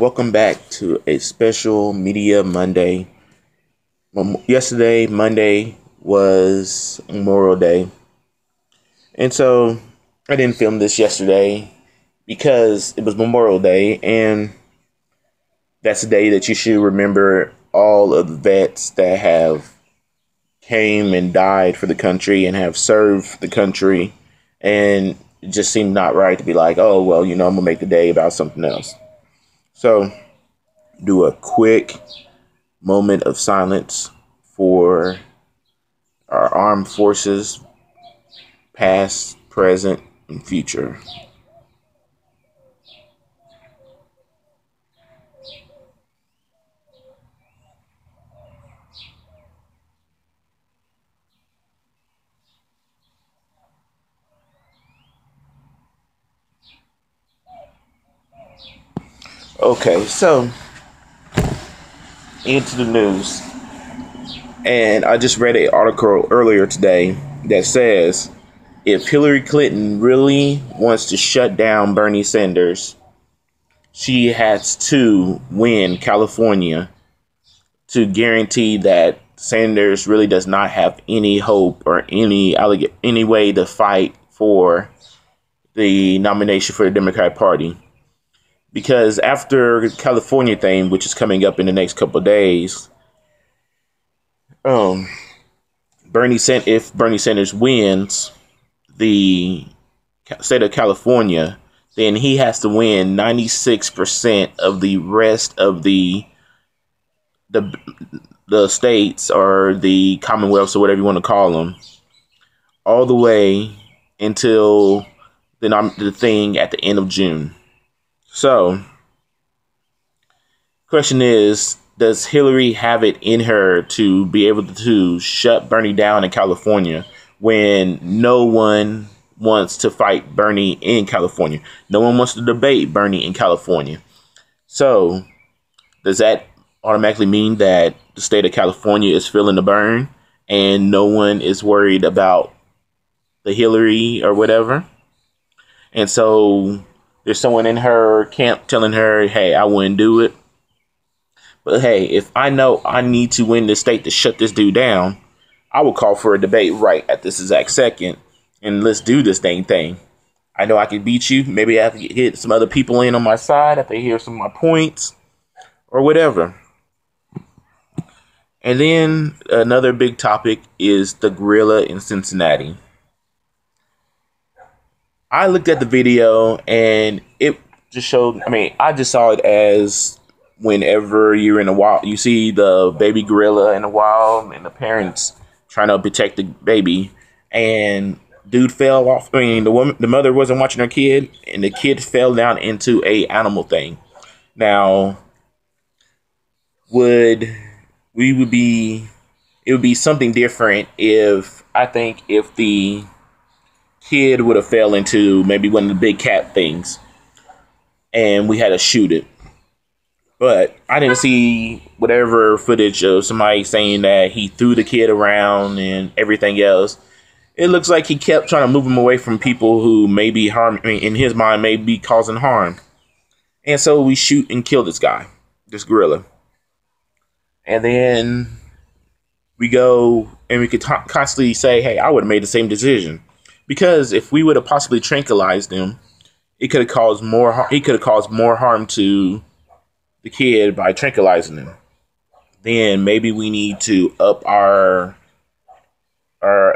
welcome back to a special Media Monday. Yesterday, Monday, was Memorial Day. And so I didn't film this yesterday because it was Memorial Day, and that's the day that you should remember all of the vets that have came and died for the country and have served the country. And it just seemed not right to be like, oh, well, I'm going to make the day about something else. So do a quick moment of silence for our armed forces, past, present, and future. Okay, so into the news. And I just read an article earlier today that says if Hillary Clinton really wants to shut down Bernie Sanders, she has to win California to guarantee that Sanders really does not have any hope or any way to fight for the nomination for the Democratic Party. Because after the California thing, which is coming up in the next couple of days, if Bernie Sanders wins the state of California, then he has to win 96% of the rest of the states or the commonwealths or whatever you want to call them, all the way until the thing at the end of June. So, question is, does Hillary have it in her to be able to shut Bernie down in California when no one wants to fight Bernie in California? No one wants to debate Bernie in California. So, does that automatically mean that the state of California is feeling the burn and no one is worried about the Hillary or whatever? And so there's someone in her camp telling her, hey, I wouldn't do it. But hey, if I know I need to win this state to shut this dude down, I will call for a debate right at this exact second. And let's do this dang thing. I know I can beat you. Maybe I have to get some other people in on my side if they hear some of my points or whatever. And then another big topic is the gorilla in Cincinnati. I looked at the video and it just showed, I just saw it as whenever you're in the wild, you see the baby gorilla in the wild and the parents trying to protect the baby, and dude fell off. The mother wasn't watching her kid, and the kid fell down into a animal thing. Now, it would be something different if the kid would have fell into maybe one of the big cat things and we had to shoot it. But I didn't see whatever footage of somebody saying that he threw the kid around and everything else. It looks like he kept trying to move him away from people who may be in his mind, may be causing harm. And so we shoot and kill this gorilla. And then we go and we could constantly say, hey, I would have made the same decision. Because if we would have possibly tranquilized him, it could have caused more harm to the kid by tranquilizing him. Then maybe we need to up our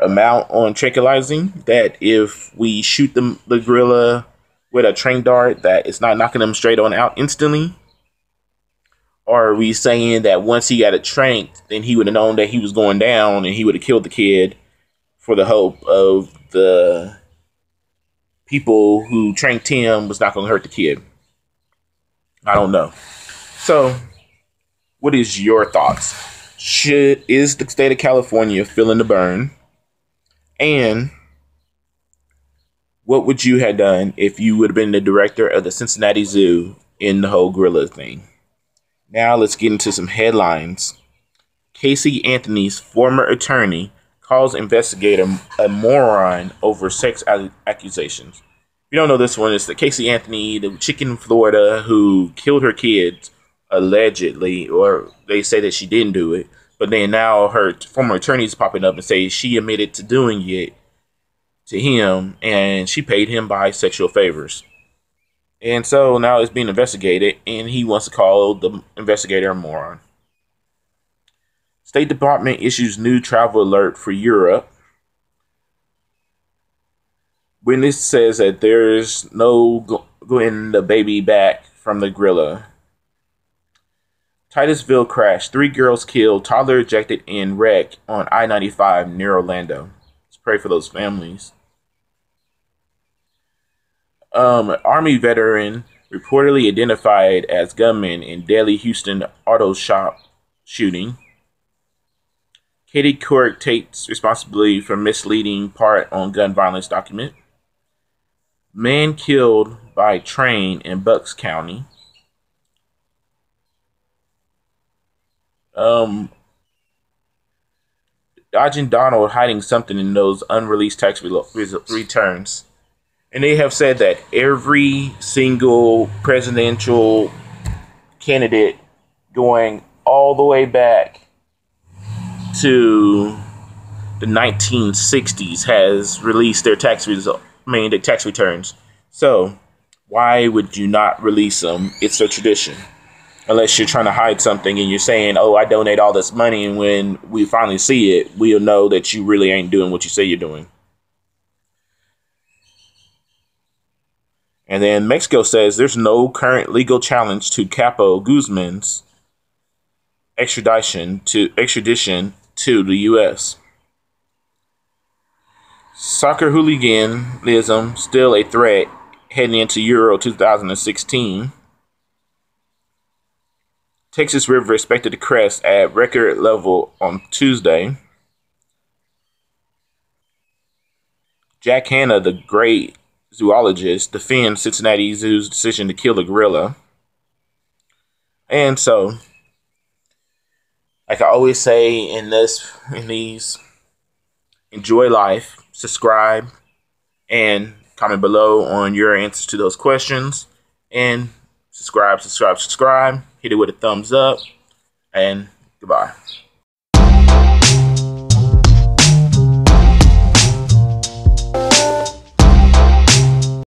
amount on tranquilizing. That if we shoot the gorilla with a train dart, that it's not knocking him straight on out instantly. Or are we saying that once he got it tranked, then he would have known that he was going down and he would have killed the kid for the hope of the people who tranked him was not going to hurt the kid? I don't know. So, what is your thoughts? Is the state of California feeling the burn? And what would you have done if you would have been the director of the Cincinnati Zoo in the whole gorilla thing? Now let's get into some headlines. Casey Anthony's former attorney calls investigator a moron over sex accusations. you don't know this one, it's the Casey Anthony, the chick in Florida who killed her kids, allegedly, or they say that she didn't do it. But then now her former attorney's popping up and say she admitted to doing it to him, and she paid him by sexual favors. And so now it's being investigated, and he wants to call the investigator a moron. State Department issues new travel alert for Europe. Witness says that there's no getting the baby back from the gorilla. Titusville crash. 3 girls killed, toddler ejected in wreck on I-95 near Orlando. Let's pray for those families. Army veteran reportedly identified as gunman in deadly Houston auto shop shooting. Katie Couric takes responsibility for misleading part on gun violence document. Man killed by train in Bucks County. Dodging Donald hiding something in those unreleased tax returns. And they have said that every single presidential candidate going all the way back to the 1960s has released their tax returns. So why would you not release them? It's a tradition. Unless you're trying to hide something and you're saying, oh, I donate all this money, and when we finally see it, we'll know that you really ain't doing what you say you're doing. And then Mexico says there's no current legal challenge to Capo Guzman's extradition to the U.S. Soccer hooliganism still a threat heading into Euro 2016. Texas River expected to crest at record level on Tuesday. Jack Hanna, the great zoologist, defends Cincinnati Zoo's decision to kill the gorilla. And so, like I always say in these, enjoy life, subscribe, and comment below on your answers to those questions. And subscribe. Hit it with a thumbs up. And goodbye.